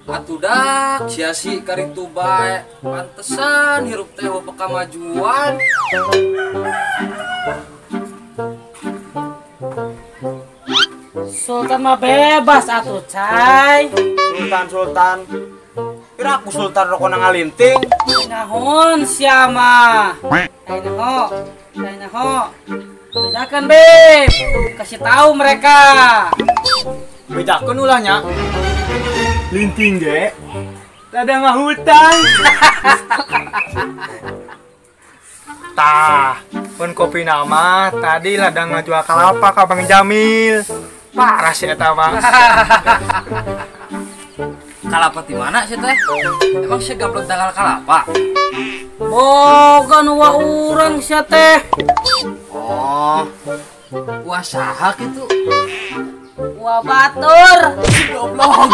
Atuh dak sia si karitu bae. Pantesan hirup teh beka majuan. Sultan mah bebas atuh, Cai. Sultan. Kira aku sultan rokok ngalinting. Nahon sia mah. Naho. Bedakan, Beb. Kasih tahu mereka. Bedakeun ulahnya. Linting ge. Rada ngahutang. Tah, pun kopi nama tadi ladang ngajual kalapa ka Bang Jamil. Parah sih eta mah. Kalapa di mana sih teh? Emang sih gablok tanggal kalapa? Boga nu wa urang sia teh. Oh, wah saha gitu. Wah batur. Goblok.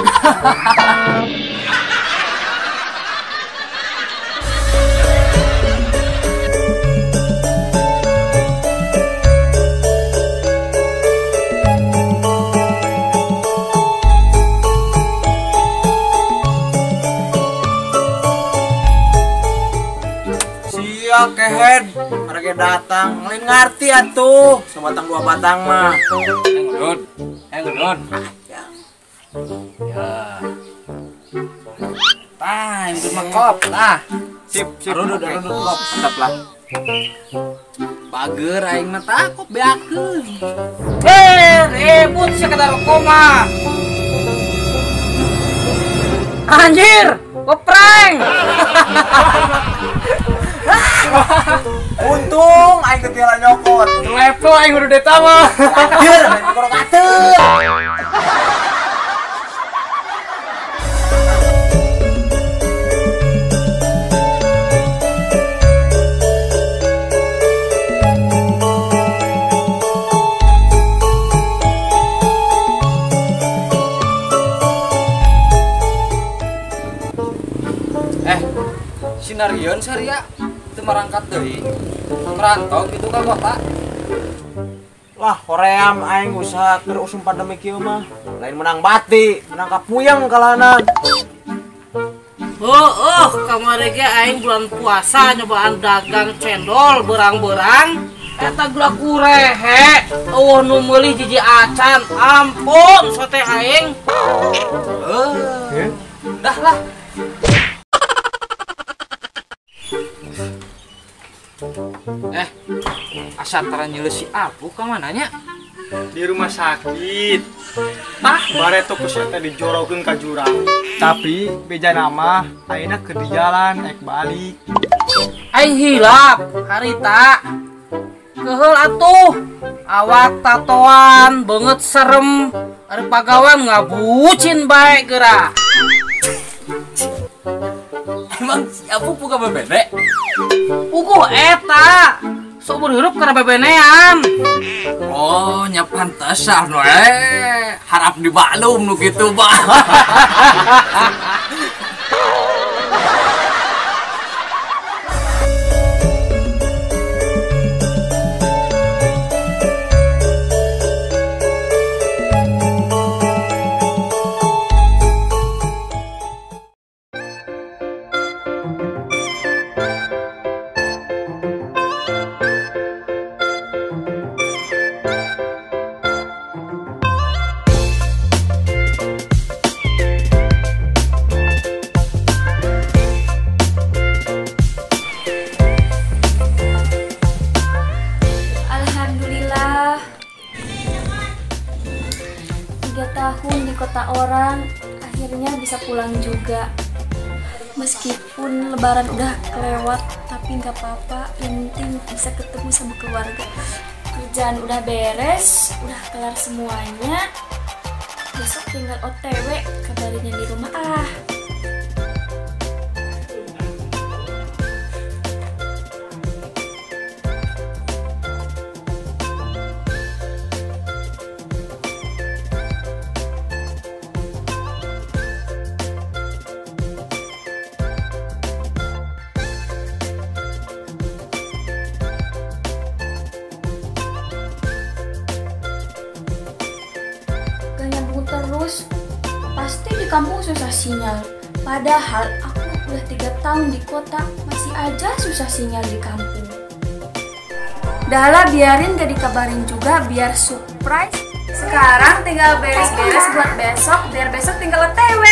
Sia kehead, harga datang. Lain ngarti atuh. Sebatang dua batang mah. Ngedon. Ya. Tah, itu mah kop. Tah. Sip. Rudut kop. Mantap lah. Bager aing mah takut beakeun. Ribut sia kata koma. Anjir, ngeprank. Untung aing teu tiara nyokot. Lepo aing udah deta mah. Anjir, main korok ateun. Sinarion saria teu marangkat deui. Merantau gitu ka kota. Lah, hoream aing usaha keur usum pandemi kieu mah. Lain menang bati, menang kapuyang kalahanan. Kamari ge aing bulan puasa nyobaan dagang cendol berang-berang. Eta gula kurehe. Nu meuli jiji acan. Ampun, sote aing. Dah lah. Asa tara nyeuleus si Apu ka mananya? Di rumah sakit. Bareto ku eta dijorokeun ka jurang. Tapi beja nama ayeuna keur di jalan ek balik. Aing hilap harita. Keheul atuh. Awak tatoan beungeut serem. Ari pagawan ngabucin bae geura. Emang si Apu boga bebede? Puguh eta. Sok berhirup karena bebenean. Oh, nya pantesan we. Harap dibaklum nu kitu, Pak. Tahun di kota orang, akhirnya bisa pulang juga. Meskipun lebaran udah kelewat, tapi nggak apa-apa, yang penting bisa ketemu sama keluarga. Kerjaan udah beres, udah kelar semuanya. Besok tinggal OTW, kabarinnya di rumah ah. Terus pasti kampung susah sinyal. Padahal aku udah 3 tahun di kota, masih aja susah sinyal di kampung. Dahlah biarin gak dikabarin juga biar surprise. Sekarang tinggal beres-beres buat besok, biar besok tinggal OTW.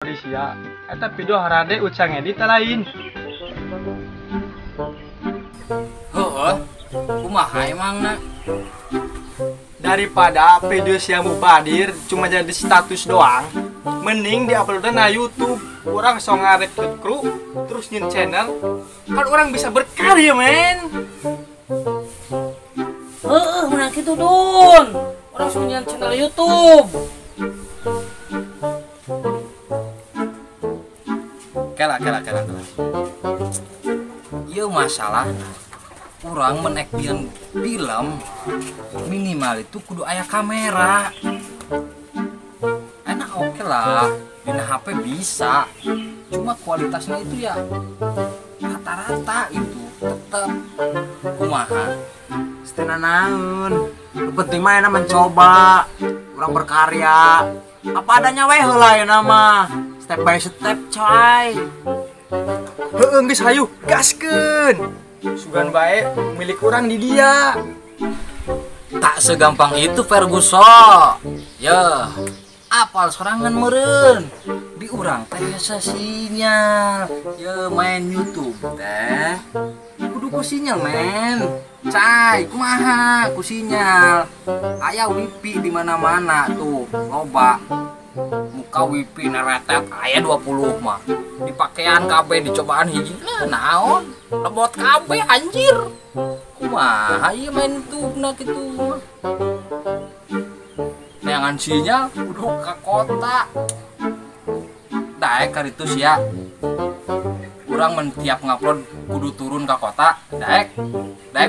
Sia, eta video harade ucang edit lain. Heuh, kumaha emangna? Daripada video sia mubadir cuma jadi status doang, mending diuploadan na YouTube. Orang so ngarekrut kru, terus nyin channel, kan orang bisa berkarya, men. Menang gitu Dun. Orang sunyian channel YouTube. Kela. Ieu masalah urang menek film minimal itu kudu aya kamera. Enak oke lah, dina HP bisa. Cuma kualitasnya itu ya rata-rata itu tetep kumaha. Setena naon. Lu penting mah enak mencoba. Orang berkarya. Apa adanya weh heula yeuna mah. Step by step, coy. Heueuh geus hayu, gaskeun. Sugan bae milik orang di dia. Tak segampang itu Ferguson. Ya, apal sorangan meureun. Di urang teh sinyal. Ya main YouTube teh. Kudu ku sinyal, men. Cai, kumaha ku sinyal. Aya wifi di mana-mana tuh, loba. Muka wifi neretet aya 20 mah. Di pakaian KB dicobaan hiji naon? Lebot KB anjir. Kumaha ieu main YouTube-na kitu mah. Neangan sinyal kudu ka kota. Daek karitu sia. Urang mun tiap ngupload kudu turun ka kota. Daek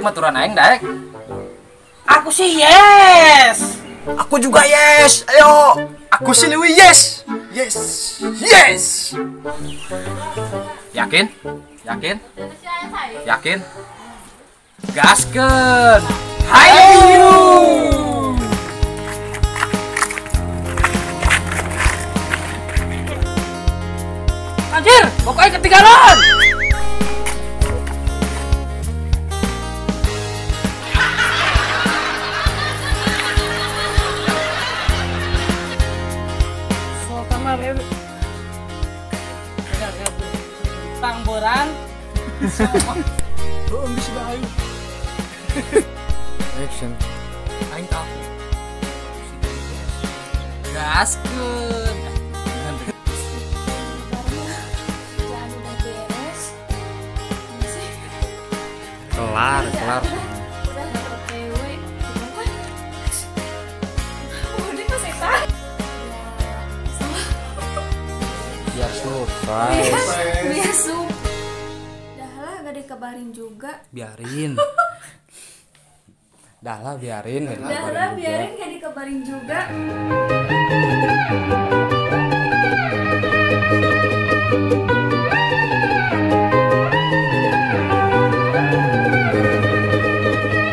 mah turan aing daek. Aku sih yes. Aku juga yes. Ayo. Aku sih Lewi yes. Yakin? Gaskeun. Hayu. Anjir, pokoknya ketinggalan. Tangboran. Heueuh geus hayu. Action. Aing tahu. Gaskeun. Jangan udah beres. Masih Kelar. udah OTW. Udah masih tak. Biar surprise. Biar sup. Dahlah gak dikabarin juga. Biarin. Dahlah biarin. Dahlah biarin gak dikabarin juga.